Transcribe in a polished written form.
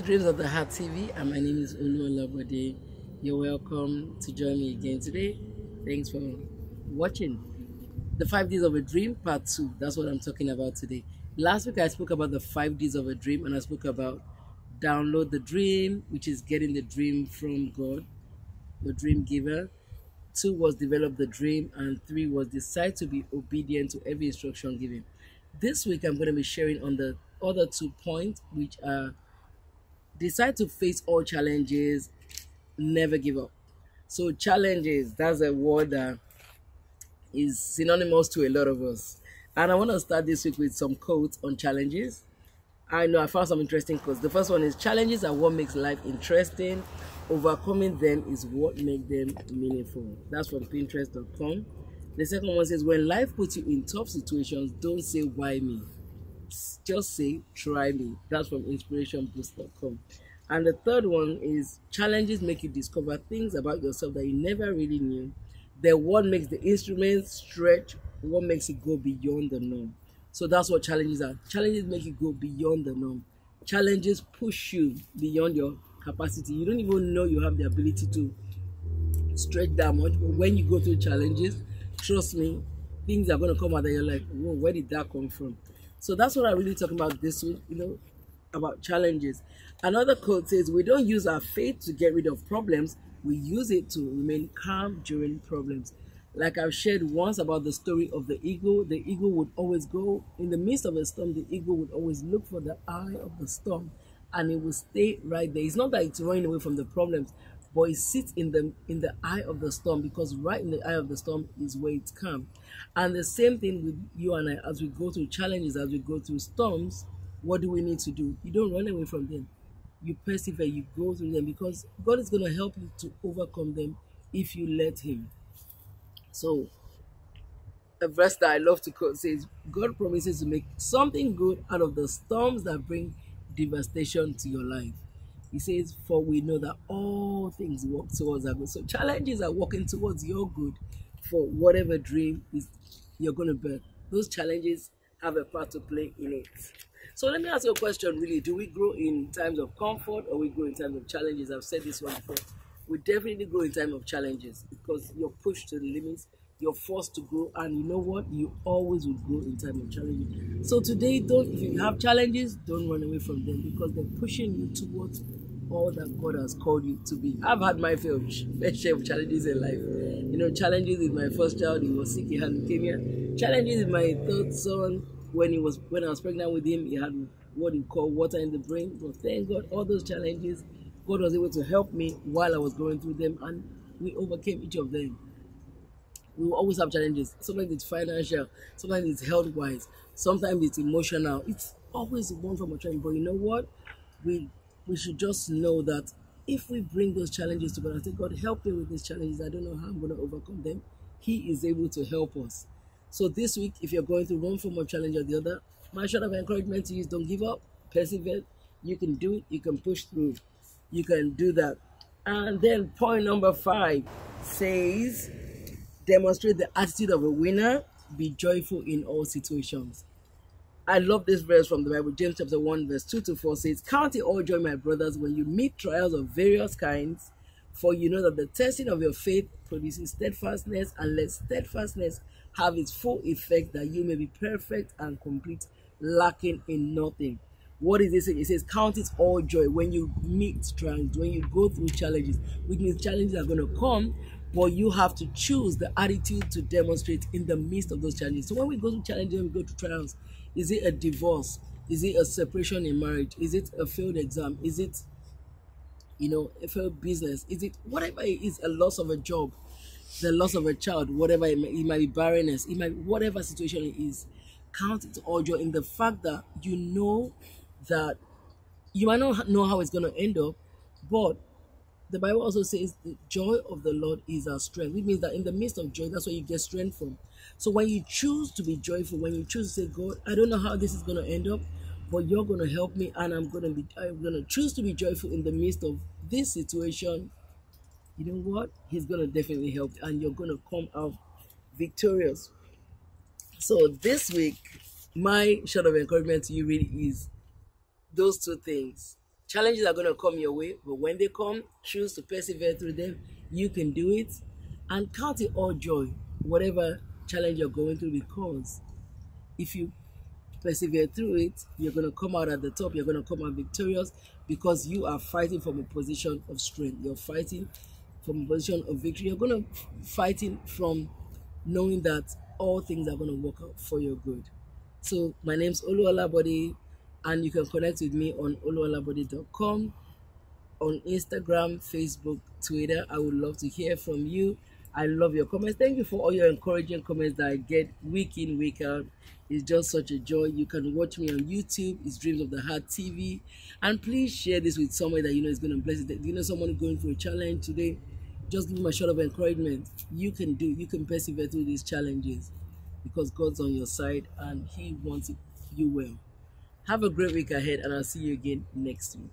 Dreams of the Heart TV, and my name is Olabode. You're welcome to join me again today. Thanks for watching. The 5 Days of a Dream, Part 2. That's what I'm talking about today. Last week I spoke about the 5 Days of a Dream, and I spoke about download the dream, which is getting the dream from God, the dream giver. 2 was develop the dream, and 3 was decide to be obedient to every instruction given. This week I'm going to be sharing on the other 2 points, which are decide to face all challenges, never give up. So challenges, that's a word that is synonymous to a lot of us. And I want to start this week with some quotes on challenges. I know I found some interesting quotes. The first one is challenges are what makes life interesting. Overcoming them is what makes them meaningful. That's from Pinterest.com. The second one says when life puts you in tough situations, don't say why me. Just say try me. That's from inspirationboost.com. And the third one is challenges make you discover things about yourself that you never really knew. Then what makes the instrument stretch, what makes it go beyond the norm. So that's what challenges are. Challenges make you go beyond the norm. Challenges push you beyond your capacity. You don't even know you have the ability to stretch that much, but when you go through challenges, trust me, things are going to come out that you're like, whoa, where did that come from? So that's what I'm really talking about this week, about challenges. Another quote says, we don't use our faith to get rid of problems, we use it to remain calm during problems. Like I've shared once about the story of the eagle would always go, in the midst of a storm, the eagle would always look for the eye of the storm, and it will stay right there. It's not that it's running away from the problems, but it sits in the eye of the storm, because right in the eye of the storm is where it's calm. And the same thing with you and I, as we go through challenges, as we go through storms, what do we need to do? You don't run away from them. You persevere, you go through them, because God is going to help you to overcome them if you let Him. So, a verse that I love to quote says, God promises to make something good out of the storms that bring devastation to your life. He says, for we know that all things work towards our good. So challenges are working towards your good for whatever dream is you're going to birth. Those challenges have a part to play in it. So let me ask you a question, really. Do we grow in times of comfort, or we grow in times of challenges? I've said this one before. We definitely grow in time of challenges, because you're pushed to the limits, you're forced to grow, and you know what? You always will grow in time of challenges. So today, if you have challenges, don't run away from them, because they're pushing you towards all that God has called you to be. I've had my fair share of challenges in life. Challenges with my first child, he was sick, he had leukemia. Challenges with my third son, when I was pregnant with him, he had what you call water in the brain. But thank God, all those challenges, God was able to help me while I was going through them, and we overcame each of them. We will always have challenges. Sometimes it's financial, sometimes it's health-wise, sometimes it's emotional. It's always one form of challenge. But you know what? We should just know that if we bring those challenges to God and say, God, help me with these challenges, I don't know how I'm going to overcome them, He is able to help us. So this week, if you're going through one form of challenge or the other, my short of encouragement to you is don't give up, persevere. You can do it, you can push through, you can do that. And then point number 5 says, demonstrate the attitude of a winner, be joyful in all situations. I love this verse from the Bible. James chapter 1 verse 2-4 says, count it all joy, my brothers, when you meet trials of various kinds, for you know that the testing of your faith produces steadfastness, and let steadfastness have its full effect, that you may be perfect and complete, lacking in nothing. What is this? It says count it all joy when you meet trials, when you go through challenges, which means challenges are going to come, but you have to choose the attitude to demonstrate in the midst of those challenges. So when we go through challenges, when we go through trials, is it a divorce? Is it a separation in marriage? Is it a failed exam? Is it, a failed business? Is it whatever it is, a loss of a job, the loss of a child, whatever it might be barrenness, it might be whatever situation it is, count it all joy in the fact that you know that you might not know how it's going to end up, but the Bible also says the joy of the Lord is our strength, which means that in the midst of joy, that's where you get strength from. So when you choose to be joyful, when you choose to say, God, I don't know how this is going to end up, but you're going to help me, and I'm going to choose to be joyful in the midst of this situation, you know what? He's going to definitely help, and you're going to come out victorious. So this week, my short of encouragement to you really is those 2 things. Challenges are going to come your way, but when they come, choose to persevere through them. You can do it, and count it all joy, whatever challenge you're going through, because if you persevere through it, you're going to come out at the top. You're going to come out victorious because you are fighting from a position of strength. You're fighting from a position of victory. You're going to fighting from knowing that all things are going to work out for your good. So my name's Olabode, and you can connect with me on oluolabode.com, on Instagram, Facebook, Twitter. I would love to hear from you. I love your comments. Thank you for all your encouraging comments that I get week in, week out. It's just such a joy. You can watch me on YouTube. It's Dreams of the Heart TV. And please share this with somebody that you know is going to bless it. You know someone going through a challenge today? Just give them a shot of encouragement. You can persevere through these challenges because God's on your side and He wants you well. Have a great week ahead, and I'll see you again next week.